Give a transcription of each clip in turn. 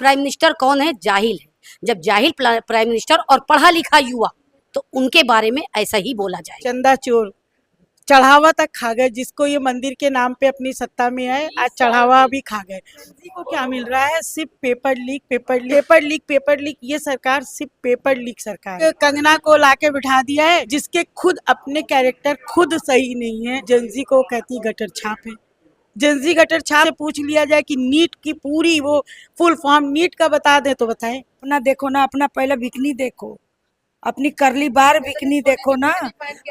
Prime minister कौन है? जाहिल है। जब जाहिल प्राइम मिनिस्टर और पढ़ा लिखा युवा, तो उनके बारे में ऐसा ही बोला जाए। चंदा चोर चढ़ावा तक खा गए, जिसको ये मंदिर के नाम पे अपनी सत्ता में है, आज चढ़ावा भी खा गए। को क्या मिल रहा है? सिर्फ paper leak, paper leak, paper leak, paper leak. ये सरकार सिर्फ पेपर लीक सरकार है। कंगना को लाके बिठा दिया है, जिसके खुद अपने कैरेक्टर खुद सही नहीं है। जेंजी को कहती गटर छाप है। जेंजी गटर छाप से पूछ लिया जाए कि नीट की पूरी वो फुल फॉर्म नीट का बता दे तो बताएं। अपना देखो ना, अपना पहले बिकनी देखो, अपनी करली बार बिकनी देखो ना,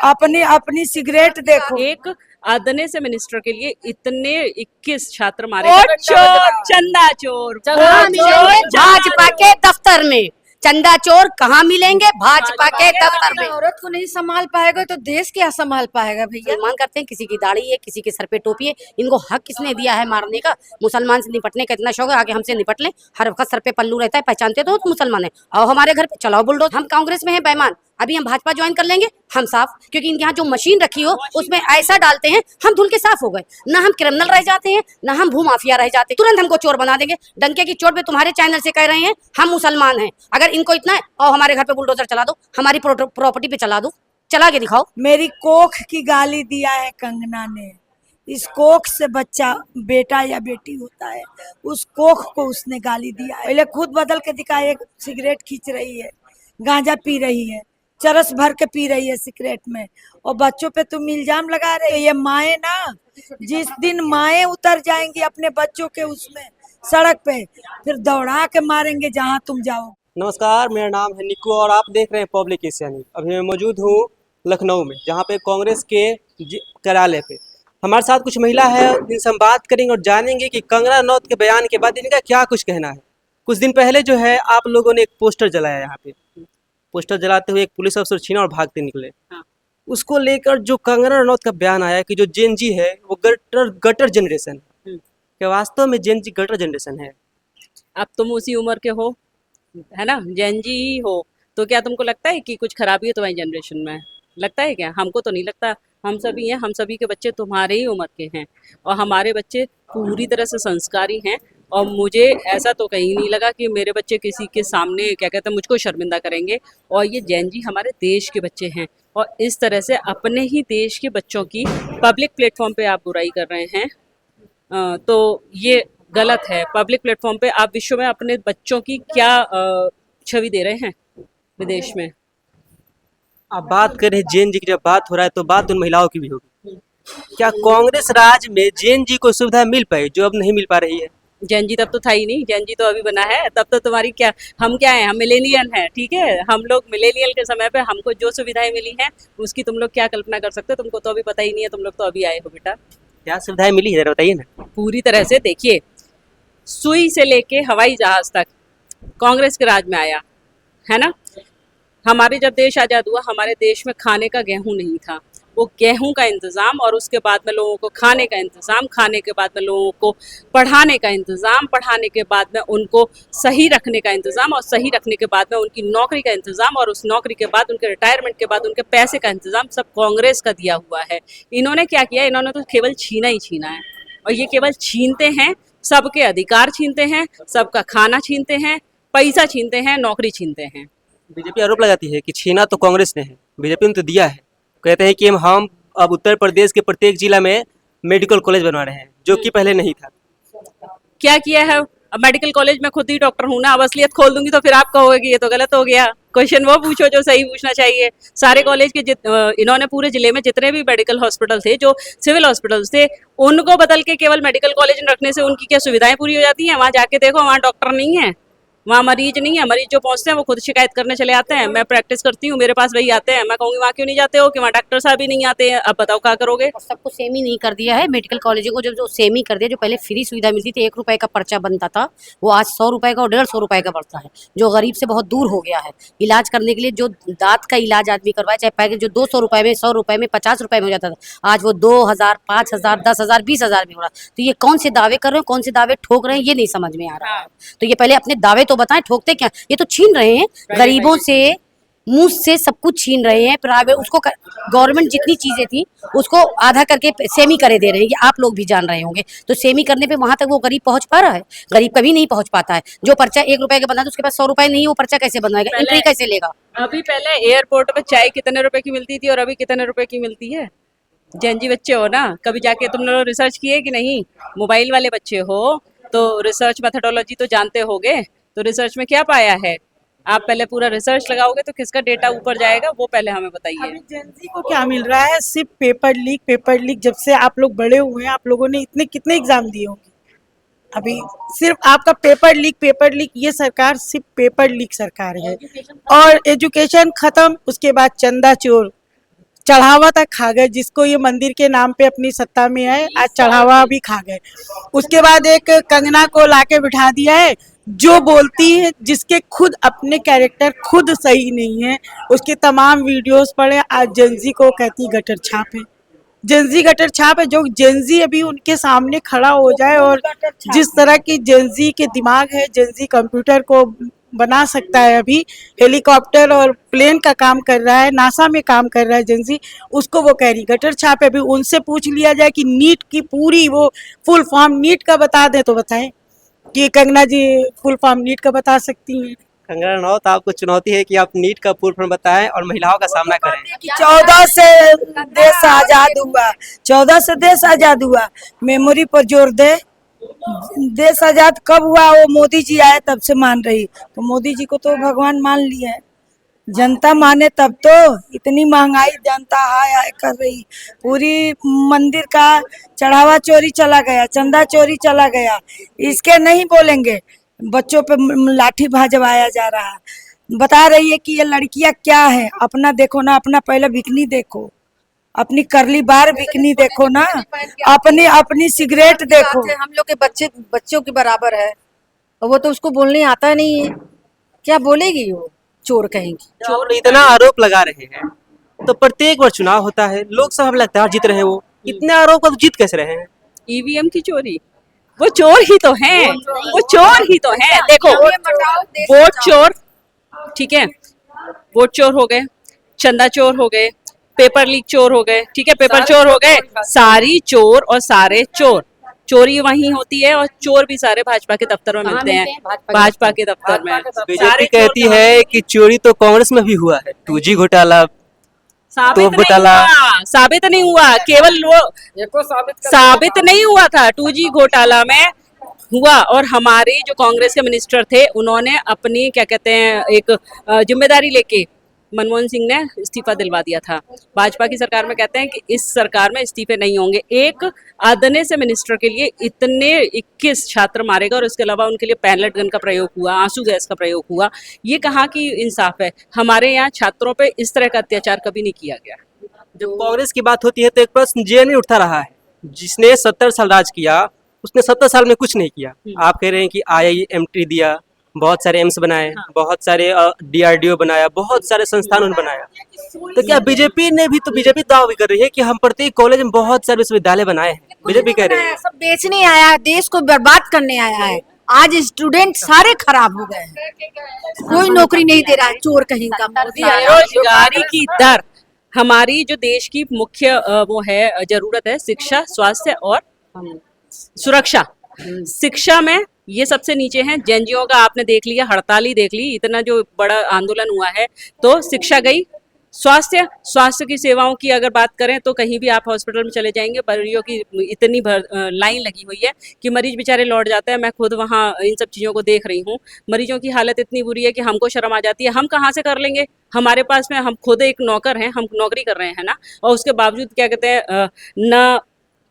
अपनी अपनी सिगरेट देखो। एक आदने से मिनिस्टर के लिए इतने 21 छात्र मारे और गए। चोर, चंदा चोर कहाँ मिलेंगे? भाजपा के दफ्तर में। चंदा चोर कहाँ मिलेंगे? भाजपा के दफ्तर में। औरत को नहीं संभाल पाएगा तो देश क्या संभाल पाएगा भैया? मुसलमान करते हैं, किसी की दाढ़ी है, किसी के सर पे टोपी है। इनको हक किसने दिया है मारने का? मुसलमान से निपटने का इतना शौक है, आगे हमसे निपट लें। हर वक्त सर पे पल्लू रहता है, पहचानते तो मुसलमान है। और हमारे घर पे चलाओ बुलडोज। हम कांग्रेस में है बेईमान, अभी हम भाजपा ज्वाइन कर लेंगे, हम साफ। क्योंकि इनके यहाँ जो मशीन रखी हो उसमें ऐसा डालते हैं, हम धुल के साफ हो गए। ना हम क्रिमिनल रह जाते हैं, ना हम भूमाफिया रह जाते हैं। तुरंत हमको चोर बना देंगे। डंके की चोट पे तुम्हारे चैनल से कह रहे हैं हम मुसलमान हैं। अगर इनको इतना है, और हमारे घर पे बुलडोजर चला दो, हमारी प्रॉपर्टी पे चला दो, चला के दिखाओ। मेरी कोख की गाली दिया है कंगना ने। इस कोख से बच्चा बेटा या बेटी होता है, उस कोख को उसने गाली दिया है। पहले खुद बदल के दिखाए, सिगरेट खींच रही है, गांजा पी रही है, चरस भर के पी रही है सिगरेट में, और बच्चों पे तुम इल्जाम लगा रहे हो। ये माए ना, जिस दिन माए उतर जाएंगी अपने बच्चों के उसमें सड़क पे, फिर दौड़ा के मारेंगे जहां तुम जाओ। नमस्कार, मेरा नाम है निक्कू और आप देख रहे हैं पब्लिक एशिया न्यूज। अभी मैं मौजूद हूँ लखनऊ में, जहाँ पे कांग्रेस के कार्यालय पे हमारे साथ कुछ महिला है। इनसे हम बात करेंगे और जानेंगे कि कंगना रनौत के बयान के बाद इनका क्या कुछ कहना है। कुछ दिन पहले जो है आप लोगों ने एक पोस्टर जलाया, यहाँ पे पोस्टर जलाते हुए एक पुलिस अफसर छीना और भागते निकले। उसको लेकर जो कंगना रनौत का बयान आया कि जो जेन जी है वो गटर जनरेशन है। क्या वास्तव में जेन जी गटर जनरेशन है? अब तुम उसी उम्र के हो, है ना, जेन जी ही हो, तो क्या तुमको लगता है कि कुछ खराबी है तुम्हारी जनरेशन में? लगता है क्या? हमको तो नहीं लगता। हम सभी हैं, हम सभी के बच्चे तुम्हारे ही उम्र के हैं, और हमारे बच्चे पूरी तरह से संस्कारी हैं। और मुझे ऐसा तो कहीं नहीं लगा कि मेरे बच्चे किसी के सामने क्या कहते हैं मुझको शर्मिंदा करेंगे। और ये जैन जी हमारे देश के बच्चे हैं, और इस तरह से अपने ही देश के बच्चों की पब्लिक प्लेटफॉर्म पे आप बुराई कर रहे हैं, तो ये गलत है। पब्लिक प्लेटफॉर्म पे आप विश्व में अपने बच्चों की क्या छवि दे रहे हैं विदेश में? आप बात कर रहे हैं जेन जी की, जब बात हो रहा है तो बात उन महिलाओं की भी होगी। क्या कांग्रेस राज में जेन जी को सुविधा मिल पाई जो अब नहीं मिल पा रही है? जैन जी तब तो था ही नहीं, जैन जी तो अभी बना है। तब तो तुम्हारी क्या, हम क्या है, हम मिलेनियल हैं, ठीक है। हम लोग मिलेनियल के समय पे हमको जो सुविधाएं मिली हैं उसकी तुम लोग क्या कल्पना कर सकते हो? तुमको तो अभी पता ही नहीं है, तुम लोग तो अभी आए हो बेटा। क्या सुविधाएं मिली है बताइए ना। पूरी तरह से देखिए, सुई से लेके हवाई जहाज तक कांग्रेस के राज में आया है ना। हमारे जब देश आज़ाद हुआ, हमारे देश में खाने का गेहूं नहीं था। वो गेहूं का इंतज़ाम, और उसके बाद में लोगों को खाने का इंतज़ाम, खाने के बाद में लोगों को पढ़ाने का इंतज़ाम, पढ़ाने के बाद में उनको सही रखने का इंतज़ाम, और सही रखने के बाद में उनकी नौकरी का इंतज़ाम, और उस नौकरी के बाद उनके रिटायरमेंट के बाद उनके पैसे का इंतज़ाम सब कांग्रेस का दिया हुआ है। इन्होंने क्या किया? इन्होंने तो केवल छीना ही छीना है, और ये केवल छीनते हैं, सबके अधिकार छीनते हैं, सबका खाना छीनते हैं, पैसा छीनते हैं, नौकरी छीनते हैं। बीजेपी आरोप लगाती है कि छीना तो कांग्रेस ने है, बीजेपी ने तो दिया है। कहते हैं कि हम अब उत्तर प्रदेश के प्रत्येक जिला में मेडिकल कॉलेज बनवा रहे हैं, जो कि पहले नहीं था। क्या किया है? अब मेडिकल कॉलेज में खुद ही डॉक्टर हूँ ना, अब असलियत खोल दूंगी तो फिर आप कहोगे कि ये तो गलत हो गया। क्वेश्चन वो पूछो जो सही पूछना चाहिए। सारे कॉलेज के इन्होंने पूरे जिले में जितने भी मेडिकल हॉस्पिटल थे, जो सिविल हॉस्पिटल्स थे, उनको बदल के केवल मेडिकल कॉलेज रखने से उनकी क्या सुविधाएं पूरी हो जाती हैं? वहाँ जाके देखो, वहाँ डॉक्टर नहीं है, वहाँ मरीज नहीं है। मरीज जो पहुंचते हैं वो खुद शिकायत करने चले आते हैं। मैं प्रैक्टिस करती हूँ, मेरे पास वही आते हैं। मैं कहूँगी वहाँ क्यों नहीं जाते हो? कि वहाँ डॉक्टर साहब ही नहीं आते हैं। अब बताओ क्या करोगे? सबको सेम ही नहीं कर दिया है। मेडिकल कॉलेजों को जब जो सेम ही कर दिया, जो पहले फ्री सुविधा मिलती थी, 1 रुपए का पर्चा बनता था, वो आज 100 रुपए का और 150 रुपए का पड़ता है, जो गरीब से बहुत दूर हो गया है। इलाज करने के लिए जो दांत का इलाज आदमी करवाए, चाहे पहले जो 200 रुपए में, 100 रुपए में, 50 रुपए में हो जाता था, आज वो 2000, 5000, 10,000, 20,000 में हो रहा। तो ये कौन से दावे कर रहे हैं, कौन से दावे ठोक रहे हैं, ये नहीं समझ में आ रहा है। तो ये पहले अपने दावे तो बताएं, ठोकते क्या? ये तो छीन रहे हैं गरीबों से। मुंह से सब कुछ छीन रहे हैं। प्राइवेट उसको गवर्नमेंट जितनी चीजें थी उसको आधा करके सेमी करे दे रहे हैं। ये आप लोग भी जान रहे होंगे। तो सेमी करने पे वहां तक वो गरीब पहुंच पा रहा है? गरीब कभी नहीं पहुंच पाता है। जो पर्चा 1 रुपए का बना तो उसके पास 100 रुपए नहीं है, वो पर्चा कैसे बनवाएगा? एंट्री कैसे लेगा? अभी पहले एयरपोर्ट पे चाय कितने रुपए की मिलती थी और अभी कितने रुपए की मिलती है? जेनजी बच्चे हो ना, कभी जाके तुम लोग रिसर्च किए कि नहीं? मोबाइल वाले बच्चे हो तो रिसर्च मेथोडोलॉजी तो जानते होगे। तो रिसर्च में क्या पाया है? आप पहले पूरा रिसर्च लगाओगे तो किसका डेटा ऊपर जाएगा, वो पहले हमें बताइए। अभी जेनजी को क्या मिल रहा है? सिर्फ पेपर लीक। जब से आप लोग बड़े हुए हैं, आप लोगों ने इतने कितने एग्जाम दिए होंगे? अभी सिर्फ आपका पेपर लीक। ये सरकार सिर्फ पेपर लीक सरकार है। और एजुकेशन खत्म, उसके बाद चंदा चोर, चढ़ावा तक खा गए। जिसको ये मंदिर के नाम पे अपनी सत्ता में आए, आज चढ़ावा भी खा गए। उसके बाद एक कंगना को लाके बिठा दिया है, जो बोलती है, जिसके खुद अपने कैरेक्टर खुद सही नहीं है। उसके तमाम वीडियोस पढ़े। आज जेनजी को कहती गटर छाप है। जेनजी गटर छाप है। जो जेनजी अभी उनके सामने खड़ा हो जाए, और जिस तरह की जेनजी के दिमाग है, जेनजी कंप्यूटर को बना सकता है। अभी हेलीकॉप्टर और प्लेन का काम कर रहा है, नासा में काम कर रहा है जेनजी, उसको वो कह रही गटर छाप है। अभी उनसे पूछ लिया जाए कि नीट की पूरी वो फुल फॉर्म नीट का बता दें तो बताएं कि कंगना जी फुल फॉर्म नीट का बता सकती हैं? कंगना रनौत, आपको चुनौती है कि आप नीट का पूर्ण फॉर्म बताएं और महिलाओं का सामना करें। 14 से देश आजाद हुआ, 14 से देश आजाद हुआ। मेमोरी पर जोर दे। देश आजाद कब हुआ? वो मोदी जी आए तब से मान रही। तो मोदी जी को तो भगवान मान लिए है। जनता माने तब तो। इतनी महंगाई जनता हाय हाय कर रही। पूरी मंदिर का चढ़ावा चोरी चला गया, चंदा चोरी चला गया। इसके नहीं बोलेंगे। बच्चों पे लाठी भाजवाया जा रहा। बता रही है कि ये लड़कियां क्या है। अपना देखो ना, अपना पहले बिकनी देखो, अपनी करली बार बिकनी देखो ना, अपनी अपनी सिगरेट देखो। हम लोग के बच्चों के बराबर है, और वो तो उसको बोलने आता नहीं है। क्या बोलेगी वो? चोर कहेंगी। चोर इतना आरोप लगा रहे हैं, तो प्रत्येक बार चुनाव होता है, लोकसभा में लगता है जीत रहे हैं, वो इतने आरोप का तो जीत कैसे रहे हैं? ईवीएम की चोरी, वो चोर ही तो हैं, वो चोर ही तो हैं। देखो, वोट चोर, ठीक है, वोट चोर हो गए, चंदा चोर हो गए, पेपर लीक चोर हो गए, ठीक है, पेपर चोर हो गए, सारी चोर और सारे चोर। चोरी वहीं होती है और चोर भी सारे भाजपा के दफ्तर में मिलते हैं, भाजपा के दफ्तर में। बीजेपी कहती है कि चोरी तो कांग्रेस में भी हुआ है, 2G घोटाला, साबित तो नहीं घोटाला। हुआ, साबित नहीं हुआ, केवल वो साबित नहीं हुआ था। 2G घोटाला में हुआ, और हमारे जो कांग्रेस के मिनिस्टर थे उन्होंने अपनी क्या कहते हैं एक जिम्मेदारी लेके मनमोहन सिंह ने इस्तीफा दिलवा दिया था। भाजपा की सरकार में कहते हैं कि इस सरकार में इस्तीफे नहीं होंगे। एक आदने से मिनिस्टर के लिए इतने 21 छात्र मारे गए, और उसके अलावा उनके लिए पैलेट गन का प्रयोग हुआ, आंसू गैस का प्रयोग हुआ। ये कहाँ की इंसाफ है? हमारे यहाँ छात्रों पे इस तरह का अत्याचार कभी नहीं किया गया। जब कांग्रेस की बात होती है तो एक प्रश्न जेल में उठता रहा है, जिसने 70 साल राज किया उसने 70 साल में कुछ नहीं किया। आप कह रहे हैं कि IIMT दिया, बहुत सारे एम्स बनाए, बहुत सारे DRDO बनाया, बहुत सारे संस्थान उन्होंने बनाया। तो क्या बीजेपी ने भी, तो बीजेपी दावा भी कर रही है कि हम प्रत्येक कॉलेज में बहुत सारे विश्वविद्यालय बनाए हैं। बीजेपी कह रही है सब बेचने आया है, देश को बर्बाद करने आया है। आज स्टूडेंट सारे खराब हो गए हैं, कोई नौकरी नहीं दे रहा है। चोर कहीं का मोदी आया। बेरोजगारी की दर, हमारी जो देश की मुख्य वो है जरूरत है, शिक्षा, स्वास्थ्य और सुरक्षा। शिक्षा में ये सबसे नीचे हैं। जेएनजीओ का आपने देख लिया, हड़ताल ही देख ली, इतना जो बड़ा आंदोलन हुआ है। तो शिक्षा गई। स्वास्थ्य की सेवाओं की अगर बात करें तो कहीं भी आप हॉस्पिटल में चले जाएंगे, मरीजों की इतनी लाइन लगी हुई है कि मरीज बेचारे लौट जाते हैं। मैं खुद वहाँ इन सब चीज़ों को देख रही हूँ। मरीजों की हालत इतनी बुरी है कि हमको शर्म आ जाती है। हम कहाँ से कर लेंगे? हमारे पास में, हम खुद एक नौकर हैं, हम नौकरी कर रहे हैं ना, और उसके बावजूद क्या कहते हैं, न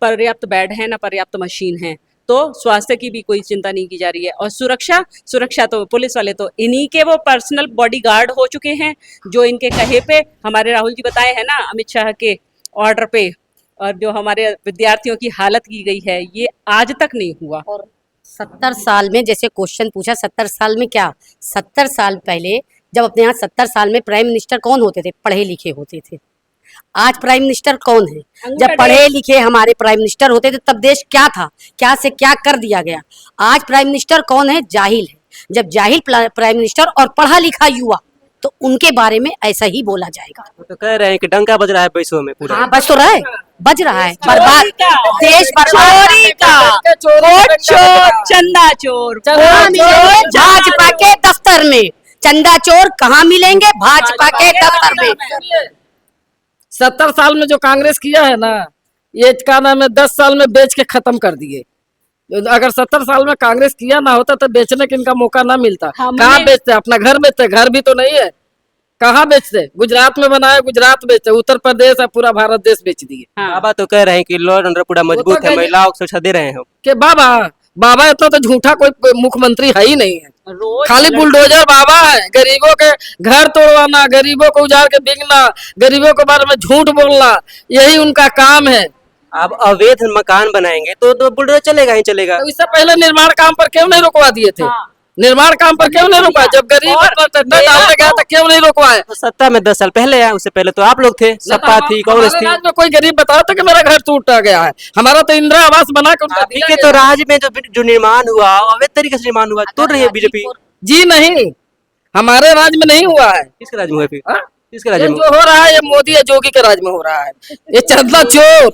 पर्याप्त बेड है, न पर्याप्त मशीन है। तो स्वास्थ्य की भी कोई चिंता नहीं की जा रही है। और सुरक्षा तो पुलिस वाले तो इन्हीं के वो पर्सनल बॉडीगार्ड हो चुके हैं, जो इनके कहे पे, हमारे राहुल जी बताए हैं ना, अमित शाह के ऑर्डर पे, और जो हमारे विद्यार्थियों की हालत की गई है, ये आज तक नहीं हुआ। और 70 साल में, जैसे क्वेश्चन पूछा, 70 साल में क्या, 70 साल पहले जब अपने यहाँ 70 साल में प्राइम मिनिस्टर कौन होते थे? पढ़े लिखे होते थे। आज प्राइम मिनिस्टर कौन है? जब पढ़े लिखे हमारे प्राइम मिनिस्टर होते थे तब देश क्या था, क्या से क्या कर दिया गया। आज प्राइम मिनिस्टर कौन है? जाहिल है। जब जाहिल प्राइम मिनिस्टर और पढ़ा लिखा युवा तो उनके बारे में ऐसा ही बोला जाएगा। वो तो कह रहे हैं कि डंका बज रहा है पैसों में पूरा। हाँ बज तो रहा है, बज रहा है, बर्बाद देश बर्बाद चोरी का, वोट चोर, चंदा चोर, कहाँ मिलेंगे? भाजपा के दफ्तर में चंदा चोर कहाँ मिलेंगे? भाजपा के दफ्तर में। 70 साल में जो कांग्रेस किया है ना, ये का नाम है 10 साल में बेच के खत्म कर दिए। अगर 70 साल में कांग्रेस किया ना होता तो बेचने का इनका मौका ना मिलता। कहाँ बेचते? अपना घर बेचते, घर भी तो नहीं है, कहाँ बेचते? गुजरात में बनाए, गुजरात बेचते, उत्तर प्रदेश और पूरा भारत देश बेच दिए। बाबा तो कह रहे हैं कि लॉ एंड ऑर्डर पूरा मजबूत है, महिलाओं को सुरक्षा दे रहे हैं। कि बाबा इतना तो झूठा कोई मुख्यमंत्री है ही नहीं है, रोज खाली बुलडोजर बाबा है। गरीबों के घर तोड़वाना, गरीबों को उजाड़ के बिकना, गरीबों के बारे में झूठ बोलना, यही उनका काम है। अब अवैध मकान बनाएंगे तो बुलडोजर चलेगा ही चलेगा। तो इससे पहले निर्माण काम पर क्यों नहीं रुकवा दिए थे? निर्माण काम पर क्यों नहीं रुकवाए? जब गरीब डालने गया तो क्यों नहीं रुकवाए? तो सत्ता में 10 साल पहले आया, उससे पहले तो आप लोग थे, सपा थी, कांग्रेस हमारे थी। राज्य में कोई गरीब बताओ तो कि मेरा घर टूट गया है, हमारा तो इंदिरा आवास बना के उनका अभी के तो राज्य में जो निर्माण हुआ अवैध तरीके से निर्माण हुआ, तोड़ रही है बीजेपी। जी नहीं, हमारे राज्य में नहीं हुआ है। किसके राज्य में हुआ फिर? हाँ? किसके ये राज्य में? जो हो रहा है ये मोदी या जोगी के राज्य में हो रहा है। ये चंदा चोर।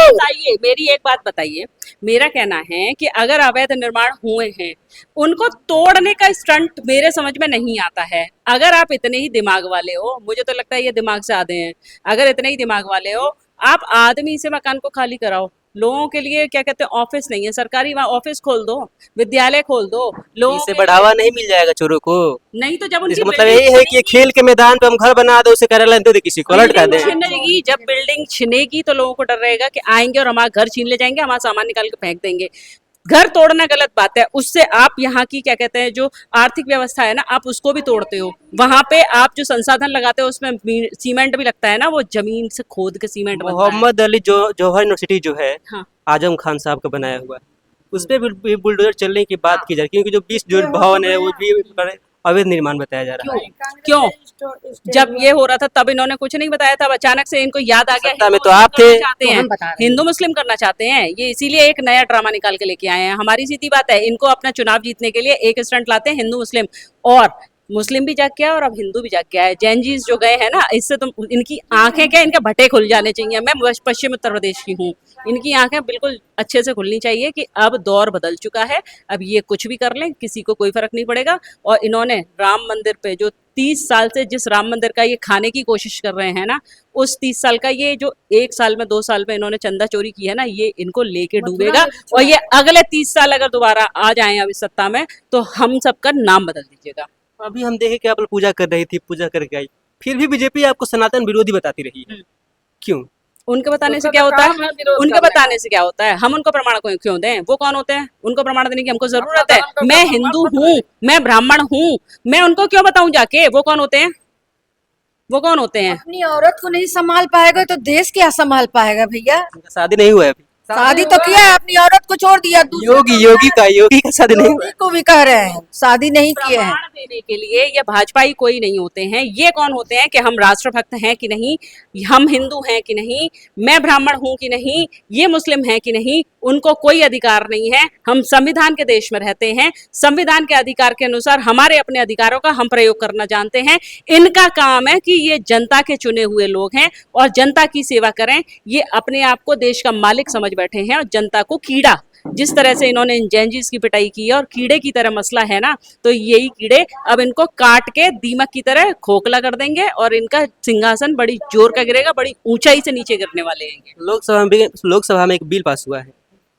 बताइए, मेरी एक बात बताइए। मेरा कहना है कि अगर अवैध निर्माण हुए हैं, उनको तोड़ने का स्टंट मेरे समझ में नहीं आता है। अगर आप इतने ही दिमाग वाले हो, मुझे तो लगता है ये दिमाग से आधे हैं, अगर इतने ही दिमाग वाले हो, आप आदमी से मकान को खाली कराओ। लोगों के लिए क्या कहते हैं, ऑफिस नहीं है सरकारी, वहाँ ऑफिस खोल दो, विद्यालय खोल दो। लोगों इससे के बढ़ावा नहीं मिल जाएगा चोरों को। नहीं तो जब उनकी इसका मतलब बिल्डिंग यही है कि खेल के मैदान पे हम घर बना दो, उसे कार्यालय दे दे, किसी को अलर्ट कर दे। छिनेगी, जब बिल्डिंग छिनेगी तो लोगों को डर रहेगा कि आएंगे और हमारा घर छीन ले जाएंगे, हमारा सामान निकाल के फेंक देंगे। घर तोड़ना गलत बात है, उससे आप यहाँ की क्या कहते हैं जो आर्थिक व्यवस्था है ना, आप उसको भी तोड़ते हो। वहां पे आप जो संसाधन लगाते हो उसमें सीमेंट भी लगता है ना, वो जमीन से खोद के सीमेंट बनता है। मोहम्मद अली जौहर यूनिवर्सिटी जो है, हाँ। आजम खान साहब का बनाया हुआ है, उस पे भी बुलडोजर चलने की बात की जा रही है, क्योंकि जो 20 जो भवन है वो भी अवैध निर्माण बताया जा रहा है। क्यों? जब ये हो रहा था तब इन्होंने कुछ नहीं बताया था, अब अचानक से इनको याद आ गया। सत्ता में हिंदू तो आप मुस्लिम थे। करना चाहते तो हैं, हम बता रहे हैं। हिंदू मुस्लिम करना चाहते हैं, ये इसीलिए एक नया ड्रामा निकाल के लेके आए हैं। हमारी सीधी बात है, इनको अपना चुनाव जीतने के लिए एक स्टंट लाते हैं, हिंदू मुस्लिम, और मुस्लिम भी जाग गया और अब हिंदू भी जाग गया है। जैन जीज जो गए हैं ना, इससे तो इनकी आंखें क्या, इनके भट्टे खुल जाने चाहिए। मैं पश्चिम उत्तर प्रदेश की हूँ, इनकी आंखें बिल्कुल अच्छे से खुलनी चाहिए कि अब दौर बदल चुका है, अब ये कुछ भी कर लें, किसी को कोई फर्क नहीं पड़ेगा। और इन्होंने राम मंदिर पे जो 30 साल से जिस राम मंदिर का ये खाने की कोशिश कर रहे हैं ना, उस 30 साल का ये जो 1 साल में 2 साल में इन्होंने चंदा चोरी की है ना, ये इनको लेके डूबेगा। और ये अगले 30 साल अगर दोबारा आ जाए अभी सत्ता में, तो हम सबका नाम बदल दीजिएगा। अभी हम देखे कि आप लोग पूजा कर रही थी, पूजा करके आई, फिर भी बीजेपी आपको सनातन विरोधी बताती रही है, क्यों? उनके बताने से क्या होता है? उनके बताने से क्या होता है? हम उनको प्रमाण क्यों दें? वो कौन होते हैं? उनको प्रमाण देने की हमको जरूरत है? मैं हिंदू हूँ, मैं ब्राह्मण हूँ, मैं उनको क्यों बताऊं जाके? वो कौन होते हैं? वो कौन होते हैं? अपनी औरत को नहीं संभाल पाएगा तो देश क्या संभाल पाएगा भैया? उनका शादी नहीं हुआ है अभी। शादी तो किया है, अपनी औरत को छोड़ दिया, योगी का शादी नहीं हुआ है। को भी कह रहे हैं शादी नहीं किए हैं। प्रमाण देने के लिए ये भाजपाई कोई नहीं होते हैं। ये कौन होते हैं कि हम राष्ट्रभक्त हैं कि नहीं, हम हिंदू हैं कि नहीं, मैं ब्राह्मण हूं कि नहीं, ये मुस्लिम है कि नहीं, उनको कोई अधिकार नहीं है। हम संविधान के देश में रहते हैं, संविधान के अधिकार के अनुसार हमारे अपने अधिकारों का हम प्रयोग करना जानते हैं। इनका काम है कि ये जनता के चुने हुए लोग हैं और जनता की सेवा करें। ये अपने आप को देश का मालिक समझ बैठे हैं और जनता को कीड़ा, जिस तरह से इन्होंने जैनजीज की पिटाई की है और कीड़े की तरह मसला है ना, तो यही कीड़े अब इनको काट के दीमक की तरह खोखला कर देंगे और इनका सिंहासन बड़ी जोर का गिरेगा, बड़ी ऊंचाई से नीचे गिरने वाले हैं। लोकसभा में एक बिल पास हुआ है,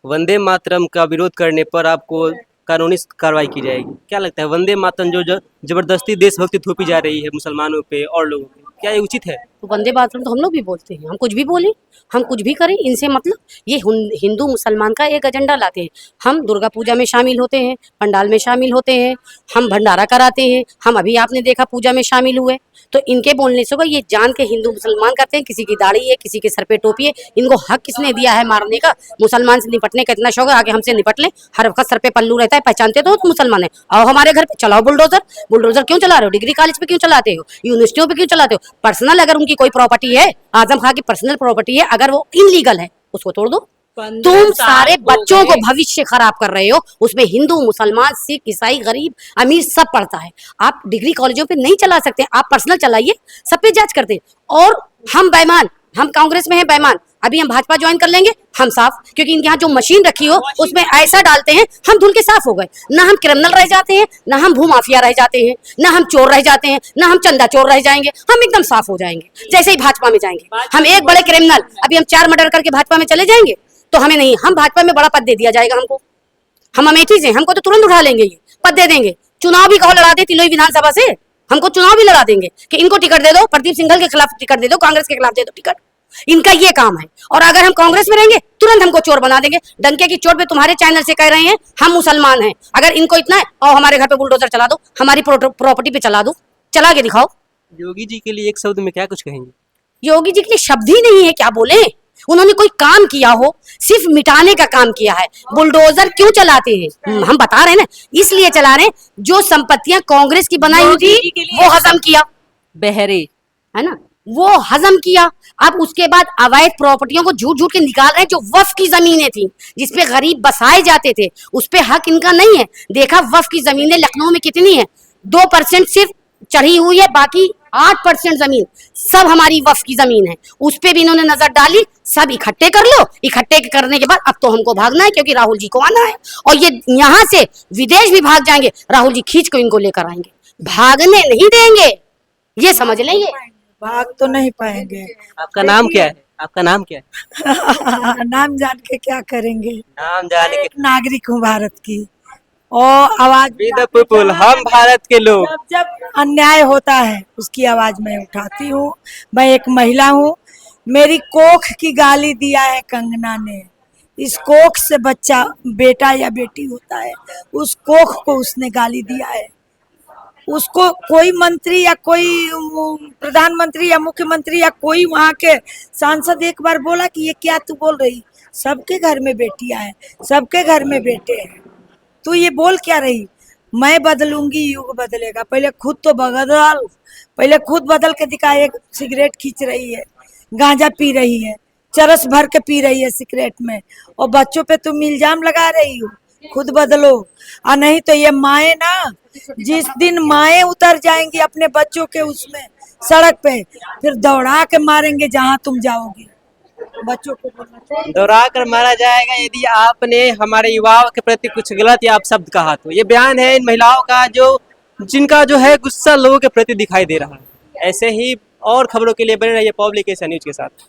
वंदे मातरम का विरोध करने पर आपको कानूनी कार्रवाई की जाएगी। क्या लगता है, वंदे मातरम जो जबरदस्ती देशभक्ति थोपी जा रही है मुसलमानों पे और लोगों पे, क्या ये उचित है? तो वंदे मातरम तो हम लोग भी बोलते हैं, हम कुछ भी बोलें, हम कुछ भी करें, इनसे मतलब ये हिंदू मुसलमान का एक एजेंडा लाते हैं। हम दुर्गा पूजा में शामिल होते हैं, पंडाल में शामिल होते हैं, हम भंडारा कराते हैं, हम अभी आपने देखा पूजा में शामिल हुए। तो इनके बोलने से ये जान के हिंदू मुसलमान करते हैं, किसी की दाढ़ी है, किसी के सर पे टोपी है, इनको हक किसने दिया है मारने का? मुसलमान से निपटने का इतना शौक है, आगे हमसे निपट ले। हर वक्त सर पे पल्लू रहता है, पहचानते तो मुसलमान है। आओ हमारे घर पे चलाओ बुलडोजर। बुलडोजर क्यों चला रहे हो? डिग्री कॉलेज पे क्यों चलाते हो? यूनिवर्सिटियों पे क्यों चलाते हो? पर्सनल अगर उनकी कोई प्रॉपर्टी है, आजम खां की पर्सनल प्रॉपर्टी है, अगर वो इनलीगल है, उसको तोड़ दो। तुम 15 सारे साल हो बच्चों को गए। भविष्य खराब कर रहे हो। उसमें हिंदू, मुसलमान, सिख, ईसाई, गरीब, अमीर सब पढ़ता है। आप डिग्री कॉलेजों पे नहीं चला सकते, आप पर्सनल चलाइए, सब पे जांच करते हैं। और हम बेईमान, हम कांग्रेस में हैं बेईमान, अभी हम भाजपा ज्वाइन कर लेंगे, हम साफ, क्योंकि इनके यहाँ जो मशीन रखी हो उसमें ऐसा डालते हैं, हम धुल के साफ हो गए। ना हम क्रिमिनल रह जाते हैं, ना हम भूमाफिया रह जाते हैं, ना हम चोर रह जाते हैं, ना हम चंदा चोर रह जाएंगे, हम एकदम साफ हो जाएंगे जैसे ही भाजपा में जाएंगे। हम एक बड़े क्रिमिनल, अभी हम 4 मर्डर करके भाजपा में चले जाएंगे तो हमें नहीं, हम भाजपा में बड़ा पद दे दिया जाएगा हमको। हम अमेठी से, हमको तो तुरंत उठा लेंगे, ये पद दे देंगे। चुनाव भी कहो लड़ा दे तिलोई विधानसभा से, हमको चुनाव भी लड़ा देंगे कि इनको टिकट दे दो, प्रदीप सिंघल के खिलाफ टिकट दे दो, कांग्रेस के खिलाफ दे दो टिकट। इनका ये काम है। और अगर हम कांग्रेस में रहेंगे तुरंत हमको चोर बना देंगे। डंके की चोट पे तुम्हारे चैनल से कह रहे हैं हम मुसलमान हैं। अगर इनको इतना है, और हमारे घर पे बुलडोजर चला दो, हमारी प्रॉपर्टी पे चला दो, चला के दिखाओ। योगी जी के लिए एक शब्द में क्या कुछ कहेंगे? योगी जी के लिए शब्द ही नहीं है, क्या बोले। उन्होंने कोई काम किया हो, सिर्फ मिटाने का काम किया है। बुलडोजर क्यों चलाते हैं? हम बता रहे हैं ना, इसलिए चला रहे हैं, जो संपत्तियां कांग्रेस की बनाई हुई योगी जी थी के लिए वो हजम किया, बहरे है ना, वो हजम किया। अब उसके बाद अवैध प्रॉपर्टियों को झूठ झूठ के निकाल रहे हैं, जो वफ की जमीनें थी, जिसपे गरीब बसाए जाते थे, उस पे हक इनका नहीं है। देखा वफ की जमीनें लखनऊ में कितनी है, 2% सिर्फ चढ़ी हुई है, बाकी 8% जमीन सब हमारी वफ की जमीन है। उस पे भी इन्होंने नजर डाली, सब इकट्ठे कर लो। इकट्ठे करने के बाद अब तो हमको भागना है, क्योंकि राहुल जी को आना है, और ये यहाँ से विदेश भी भाग जाएंगे, राहुल जी खींच को इनको लेकर आएंगे, भागने नहीं देंगे, ये समझ लेंगे। भाग तो नहीं पाएंगे। आपका नाम क्या है? आपका नाम क्या है? नाम जान के क्या करेंगे। नाम जाने एक नागरिक हूँ भारत की, और आवाज के द पीपुल, हम भारत के लोग। जब जब अन्याय होता है उसकी आवाज मैं उठाती हूँ। मैं एक महिला हूँ, मेरी कोख की गाली दिया है कंगना ने। इस कोख से बच्चा बेटा या बेटी होता है, उस कोख को उसने गाली दिया है। उसको कोई मंत्री या कोई प्रधानमंत्री या मुख्यमंत्री या कोई वहाँ के सांसद एक बार बोला कि ये क्या तू बोल रही, सबके घर में बेटियां हैं, सबके घर में बेटे हैं, तू ये बोल क्या रही। मैं बदलूंगी, युग बदलेगा, पहले खुद तो बदल, पहले खुद बदल के दिखा। एक सिगरेट खींच रही है, गांजा पी रही है, चरस भर के पी रही है सिगरेट में, और बच्चों पे तुम इल्जाम लगा रही हो। खुद बदलो, और नहीं तो ये माए ना, जिस दिन माए उतर जाएंगी अपने बच्चों के उसमें सड़क पे, फिर दौड़ा के मारेंगे जहां तुम जाओगी। बच्चों को बोलना चाहिए। दोहरा कर मारा जाएगा यदि आपने हमारे युवाओं के प्रति कुछ गलत या अपशब्द कहा तो। ये बयान है इन महिलाओं का, जो जिनका जो है गुस्सा लोगों के प्रति दिखाई दे रहा है। ऐसे ही और खबरों के लिए बने रहिए पब्लिक एशिया न्यूज के साथ।